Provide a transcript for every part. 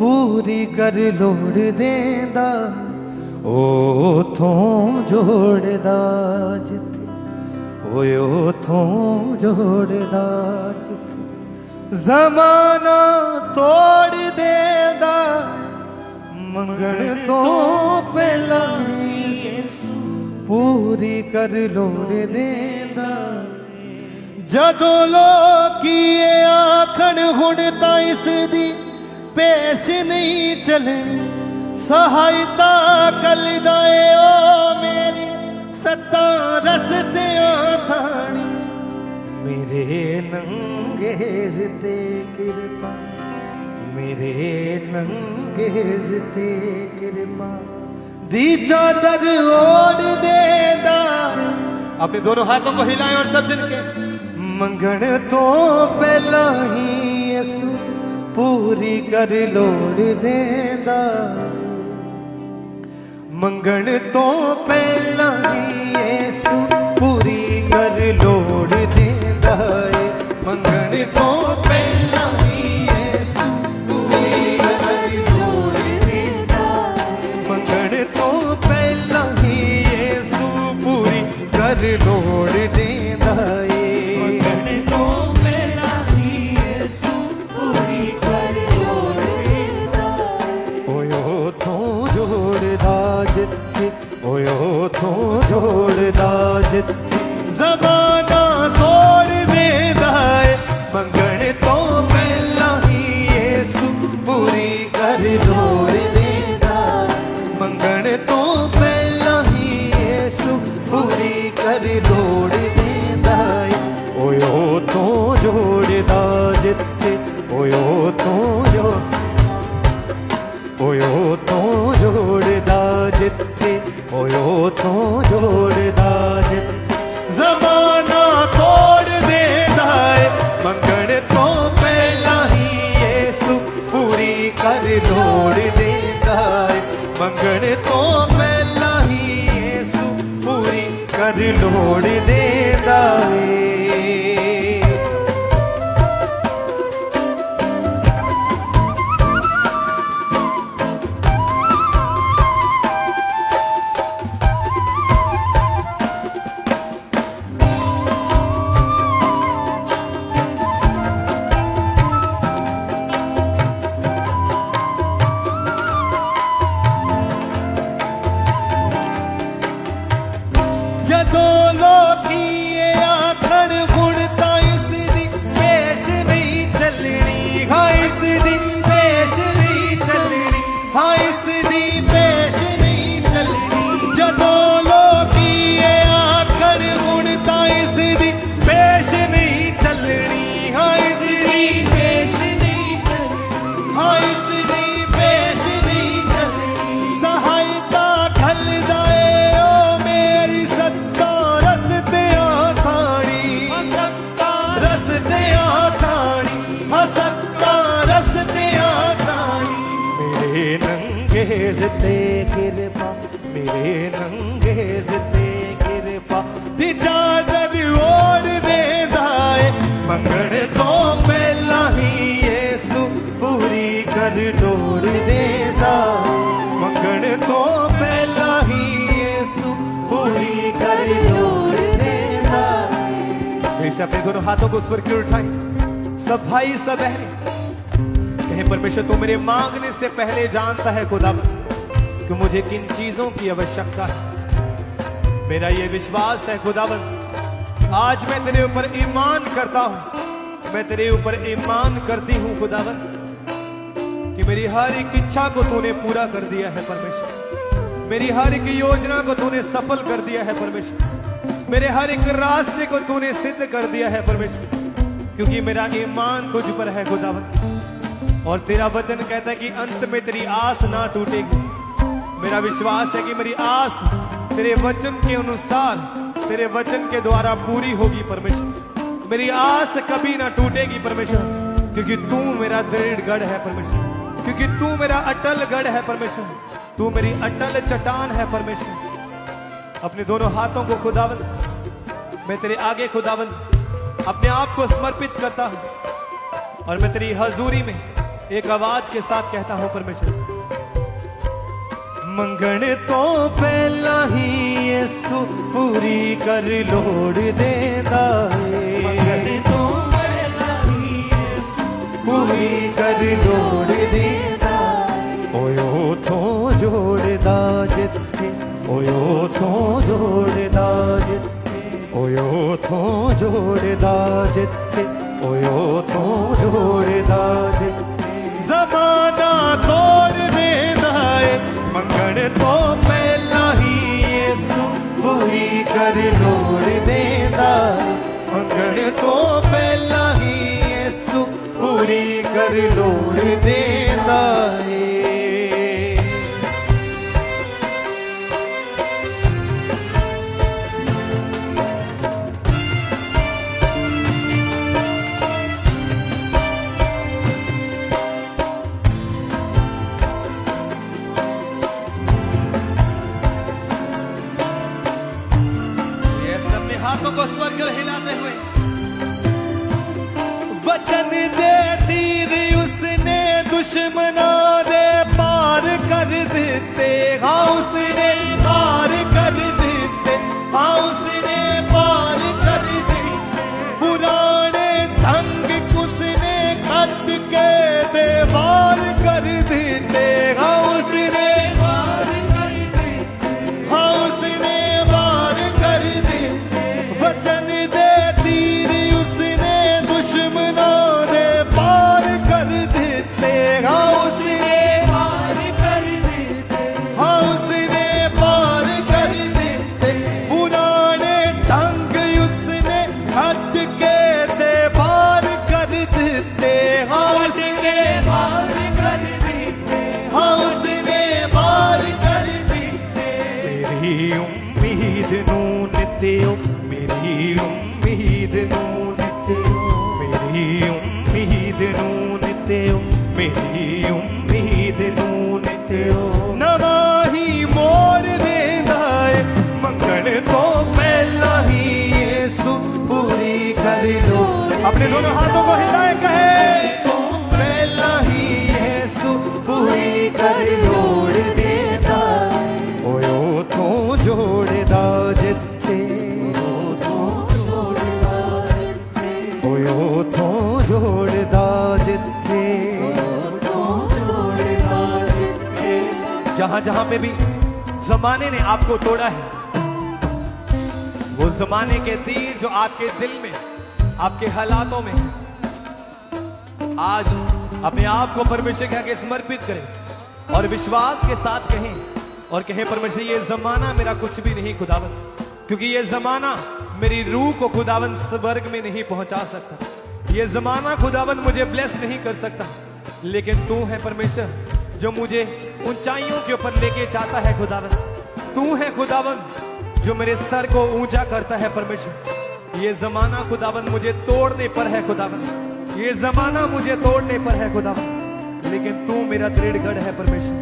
पूरी कर लोड़ देंदा ओथों जोड़दा जिथे ओए ओथों जोड़दा जिथे ज़माना तोड़ देंदा मंगण तो पहला पूरी कर लोड़ देंदा जदों लोकी आखण हुण तां इसदी पेश नहीं चलनी सहायता कल दाए ओ मेरी सत्ता रसते थानी मेरे नंगे जिते कृपा मेरे नंगे जिते कृपा दी चादर ओढ़ देदा। अपने दोनों हाथों को हिलाएं और सब जन के मंगण तो पहला ही यसु पूरी कर लोड़ देंदा मंगण तो पहला ही यसु पूरी कर लोड़ देंदा मंगण तो पहला ही यसु पूरी कर लोड़ देंदा मंगण तो पहला ही यसु पूरी कर लोड़ देंदा मंगण तो पहला ही यसु पूरी कर लोड़ देंदा ओयो तो जोड़दा जिथे ओयो तो जोड़दा जिथे ज़माना तोड़ देंदा मंगण तो पहला ही यसु पूरी कर लोड़ देंदा मंगण तो पहला ही यसु पूरी कर लोड़ देंदा ओयो तो जोड़दा जिथे ओयो तो जोड़दा जिथे ओयो तो जोड़दा जिथे ज़माना तोड़ देंदा मंगण तो पहला ही यसु पूरी कर लोड़ देंदा मंगण तो पहला ही यसु पूरी कर लोड़ देंदा जदों लोकी आखण हुण तां इसदी पेश नहीं चलनी हाँ इसदी पेश नहीं चलनी हाँ इसदी पेश नहीं चलनी जदों लोकी आखण हुण तां इसदी पेश नहीं चलनी हाँ इसदी पेश नहीं चलनी हाँ इसदी पेश नहीं चलनी सहायता खल दाए ओ मेरी सत्ता रसते थानी सत्ता रसते थानी सत्ता रसते थानी मेरे नंगे जिते कृपा मेरे नंगे जिते कृपा दी चादर ओढ़ देंदा मंगण तो पहला ही यसु पूरी कर लोड़ देंदा मंगण तो पहला ही यसु पूरी कर लोड़ देंदा। फिर से अपने दोनों हाथों को स्वर की उठाएं सब भाई सब बहन कहें परमेश्वर तू मेरे मांगने से पहले जानता है खुदा कि मुझे किन चीजों की आवश्यकता है। मेरा ये विश्वास है खुदावन आज मैं तेरे ऊपर ईमान करता हूं मैं तेरे ऊपर ईमान करती हूं खुदावन कि मेरी हर एक इच्छा को तूने पूरा कर दिया है परमेश्वर मेरी हर एक योजना को तूने सफल कर दिया है परमेश्वर मेरे हर एक रास्ते को तूने सिद्ध कर दिया है परमेश्वर क्योंकि मेरा ईमान तुझ पर है खुदावन और तेरा वचन कहता है कि अंत में तेरी आस ना टूटेगी। मेरा विश्वास है कि मेरी आस तेरे वचन के अनुसार तेरे वचन के द्वारा पूरी होगी परमेश्वर मेरी आस कभी ना टूटेगी परमेश्वर क्योंकि तू मेरा दृढ़ गढ़ है परमेश्वर क्योंकि तू मेरा अटल गढ़ है परमेश्वर तू मेरी अटल चट्टान है परमेश्वर। अपने दोनों हाथों को खुदावन मैं तेरे आगे खुदावन अपने आप को समर्पित करता हूं और मैं तेरी हजूरी में एक आवाज के साथ कहता हूं परमेश्वर, मंगण तो पहला ही यीशु पूरी कर लोड़ देंदा है, मंगण तो पहला ही यीशु पूरी कर लोड़ देंदा है। ओयो तो जोड़दा जिथे, ओयो तो जोड़दा जिथे, ओयो तो जोड़दा जिथे, ओयो तो जोड़दा जिथे, ज़माना तोड़ देना है, मंगण तो पहला ही यीशु पूरी कर लोड़ देंदा, मंगण तो पहला ही यीशु पूरी कर लोड़ देंदा है। हाथों को स्वर्ग हिलाते हुए, वचन दे तीर उसने दुश्मना दे पार कर देते, हाँ उसने पार कर देते, हाँ उसने पार कर देते, पुराने ढंग उसने कट के दे पार कर देते, हाँ उसने पार कर देते, हाँ उसने पार कर देते, वचन दे तीर उसने दुश्मना दे पार कर देते, हाँ उसने पार कर देते, हाँ उसने पार कर देते, पुराने ढंग उसने हट के दे पार कर देते, हाँ उसने पार कर देते, हाँ उसने पार कर देते। मेरी उम्मीद नू नित्यो, मेरी उम्मीद नू नित्यो, मेरी उम्मीद नू नित्यो, मेरी उम्मीद नू नित्यो, नवा ही मोर देंदा है, मंगण तो पहला ही यीशु पूरी कर लो। अपने दोनों हाथों को हिलाए कहे, तो पहला ही यीशु पूरी कर लोड़ देंदा, ओयो तो जोड़दा जिथे, ओयो तो जोड़दा जिथे, जहां जहां पे भी जमाने ने आपको तोड़ा है, वो जमाने के तीर जो आपके दिल में, आपके हालातों में, आज अपने आप को परमेश्वर के आगे समर्पित करें और विश्वास के साथ कहें और कहें, परमेश्वर ये जमाना मेरा कुछ भी नहीं खुदावन, क्योंकि ये जमाना मेरी रूह को खुदावन स्वर्ग में नहीं पहुंचा सकता, ये जमाना खुदावन मुझे ब्लेस नहीं कर सकता, लेकिन तू है परमेश्वर जो मुझे ऊंचाइयों के ऊपर लेके जाता है खुदावन, तू है खुदावन जो मेरे सर को ऊंचा करता है परमेश्वर। ये जमाना खुदावन मुझे तोड़ने पर है खुदावन, ये जमाना मुझे तोड़ने पर है खुदावन, लेकिन तू मेरा दृढ़गढ़ है परमेश्वर।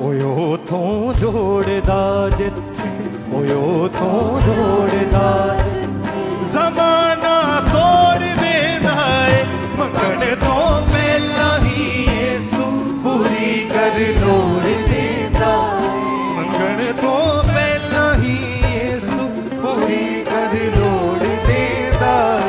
ओयो तो जोड़दा जिथे, ओयो तो जोड़दा जिथे, जमाना तोड़ देना है, मंगण तो पहला ही यीशु पूरी कर लोड़ देंदा, मंगण तो पहला ही यीशु पूरी कर लोड़ देंदा है।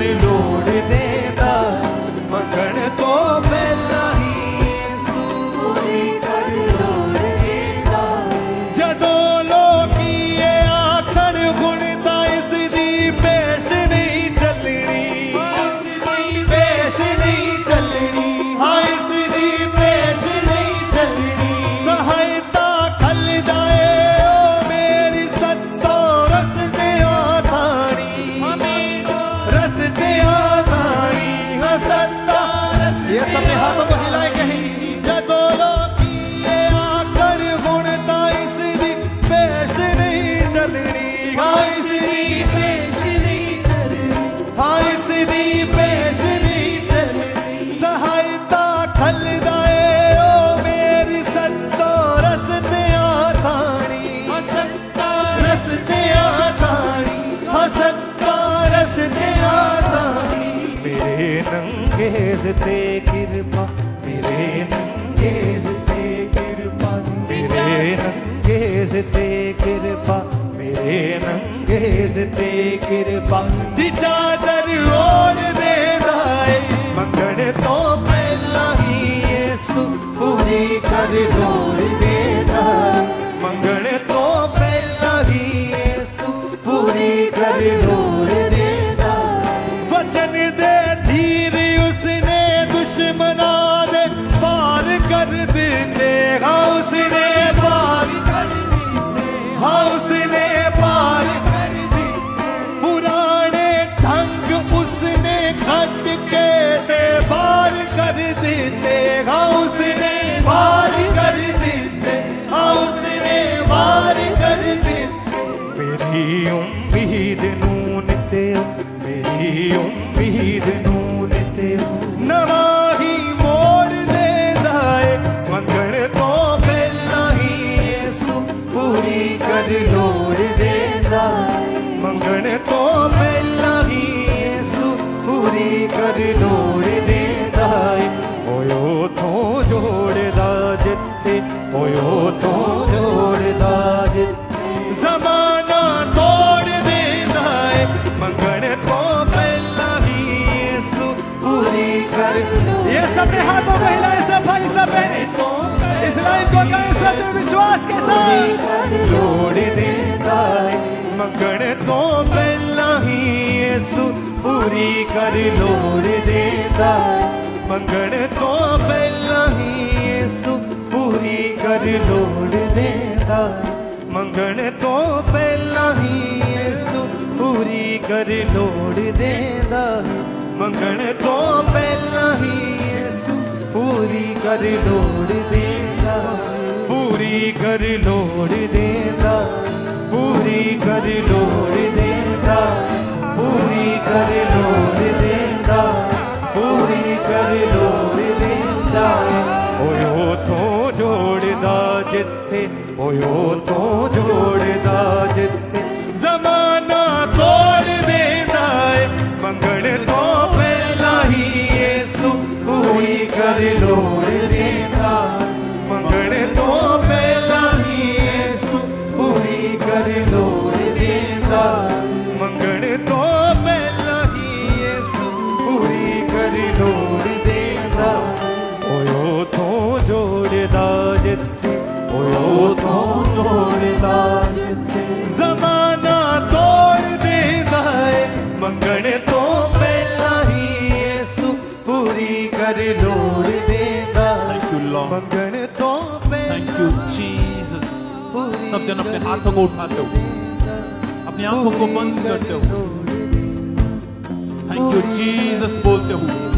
ਕਰ ਲੋੜ ਦੇਂਦਾ ਮੰਗਣ ਤੋਂ ਪਹਿਲਾਂ ਹੀ ਯਿਸੂ ਪੂਰੀ ਕਰ ਲੋੜ ਦੇਂਦਾ ਜਦੋਂ ਲੋਕੀ ਇਹ ਆਖਣ ਹੁਣ ਤਾਂ ਇਸ ਦੀ ਪੇਸ਼ ਨਹੀਂ ਚੱਲਣੀ ਪੇਸ਼ ਨਹੀਂ ਚੱਲਣੀ ਹਾਂ ਇਸ ਦੀ ਪੇਸ਼ ਨਹੀਂ ਚੱਲਣੀ ਸਹਾਇਤਾ ਖਲਦਾ ਏ ਓ ਮੇਰੀ ਸੱਤੋ ਰਸਤਿਆਂ ਥਾਣੀ ਰਸਤਿਆਂ ਥਾਣੀ ਹਾਂ ਸੱਤਾ ये सबने हाथों को हिलाए कहीं ਜਦੋਂ ਲੋਕੀ ਇਹ ਆਖਣ ਹੁਣ ਤਾਂ ਇਸ ਦੀ ਪੇਸ਼ ਨਹੀਂ ਚੱਲਣੀ ਹਾਂ ਇਸ ਦੀ ਪੇਸ਼ ਨਹੀਂ ਚੱਲਣੀ ਹਾਂ ਇਸ ਦੀ ਪੇਸ਼ ਨਹੀਂ ਚੱਲਣੀ ਸਹਾਇਤਾ ਖਲਦਾ ਏ ਓ ਮੇਰੀ ਸੱਤੋ ਰਸਤਿਆਂ ਥਾਣੀ ਹਸਤਾ ਰਸਤਿਆਂ ਥਾਣੀ ਹਸਤਾ ਰਸਤਿਆਂ ਥਾਣੀ ਮੇਰੇ ਨੰਗੇਜ਼ ਤੇ ਕਿਰਪਾ ਮੇਰੇ ਨੰਗੇਜ਼ ਤੇ ਕਿਰਪਾ ਮੇਰੇ ਨੰਗੇਜ਼ ਤੇ ਕਿਰਪਾ ਮੇਰੇ ਨੰਗੇਜ਼ ਤੇ ਕਿਰਪਾ ਦੀ ਚਾਦਰ ਓੜ ਦੇਂਦਾ ਏ ਮੰਗਣ ਤੋਂ ਪਹਿਲਾਂ ਹੀ ਯਿਸੂ ਪੂਰੀ ਕਰ ਲੋੜ ਦੇਂਦਾ ਮੰਗਣ ਤੋਂ ਪਹਿਲਾਂ ਹੀ ਯਿਸੂ ਪੂਰੀ ਕਰ ਲੋੜ ਦੇਂਦਾ ਵਚਨ ਦੇ ਧੀਰ ਉਸਨੇ ਦੁਸ਼ਮਨਾਂ ਦੇ ਪਾਰ ਕਰ ਦਿੱਤੇ ਹਾਂ ਉਸਨੇ ਪਾਰ ਕਰ ਦਿੱਤੇ ਹਾਂ ਉਸਨੇ ਪਾਰ ਕਰ ਦਿੱਤੇ ਪੁਰਾਣੇ ਢੰਗ ਉਸਨੇ ਕੱਢ ਕੇ ਤੇ ਬਾਹਰ ਕਰ ਦਿੱਤੇ ਹਾਂ ਉਸਨੇ ਬਾਹਰ ਕਰ ਦਿੱਤੇ ਹਾਂ ਉਸਨੇ ਬਾਹਰ ਕਰ ਦਿੱਤੇ ਮੇਰੀ ਉਮੀਦ ਨੂੰ ਨਿਤਿਓ ਮੇਰੀ ਉਮੀਦ ਨੂੰ ਨਿਤਿਓ ਨਵਾਂ ਹੀ ਮੋੜ ਦੇਂਦਾ ਏ ਮੰਗਣ ਤੋਂ ਪਹਿਲਾਂ ਹੀ ਯਿਸੂ ਪੂਰੀ ਕਰ ਲੋੜ ਦੇਂਦਾ ਮੰਗਣ ਤੋਂ ਪਹਿਲਾਂ ਹੀ ਯਿਸੂ ਪੂਰੀ ਕਰ ਲੋੜ ਦੇਂਦਾ ਓਯੋ ਤੋਂ ਜੋੜਦਾ ਜਿੱਥੇ ਓਯੋ ਤੋਂ ਜੋੜਦਾ ਜਿੱਥੇ ਜ਼ਮਾਨਾ ਤੋੜ ਦੇਂਦਾ ਏ ਮੰਗਣ ਤੋਂ ਪਹਿਲਾਂ ਹੀ ਯਿਸੂ पूरी कर ये सबने हाथों को हिलाए सब भाई सब बहने इस लाइन को गाएं सत्य विश्वास के साथ लोड़ देता है मंगण तो पहला ही यीशु पूरी कर लोड़ देता है मंगण तो पहला ही यीशु पूरी कर लोड़ देता है मंगण तो पहला ही यीशु पूरी कर लोड़ देता है ਮੰਗਣ ਤੋਂ ਪਹਿਲਾਂ ਹੀ ਯਿਸੂ ਪੂਰੀ ਕਰ ਲੋੜ ਦੇਂਦਾ ਪੂਰੀ ਕਰ ਲੋੜ ਦੇਂਦਾ ਪੂਰੀ ਕਰ ਲੋੜ ਦੇਂਦਾ ਪੂਰੀ ਕਰ ਲੋੜ ਦੇਂਦਾ ਪੂਰੀ ਕਰ ਲੋੜ ਦੇਂਦਾ ਓਯੋ ਤੋਂ ਜੋੜਦਾ ਜਿੱਥੇ ਓਯੋ ਤੋਂ ਜੋੜਦਾ ਜਿੱਥੇ ਜ਼ਮਾਨਾ ਤੋੜ ਦੇਂਦਾ ਏ ਮੰਗਣ ਤੋਂ ਪਹਿਲਾਂ ਹੀ ਯਿਸੂ ਪੂਰੀ ਕਰ ਲੋੜ ਦੇਂਦਾ ਮੰਗਣ ਤੋਂ ਪਹਿਲਾਂ ਹੀ ਯਿਸੂ ਪੂਰੀ ਕਰ ਲੋੜ ਦੇਂਦਾ ਮੰਗਣ ਤੋਂ ਪਹਿਲਾਂ ਹੀ ਯਿਸੂ ਪੂਰੀ ਕਰ ਲੋੜ ਦੇਂਦਾ ਓਯੋ ਤੋਂ ਜੋੜਦਾ ਜਿੱਥੇ ਓਯੋ ਤੋਂ ਜੋੜਦਾ ਜਿੱਥੇ ਜ਼ਮਾਨਾ ਤੋੜ ਦੇਂਦਾ ਏ ਮੰਗਣ ਤੋਂ ਪਹਿਲਾਂ ਹੀ ਯਿਸੂ ਪੂਰੀ ਕਰ ਲੋੜ ਦੇਂਦਾ Thank you, Lord. ਮੰਗਣ ਤੋਂ Thank you, Jesus. सब जन अपने हाथों को उठाते हो, अपनी आंखों को बंद करते हो. थैंक यू जीसस बोलते हो.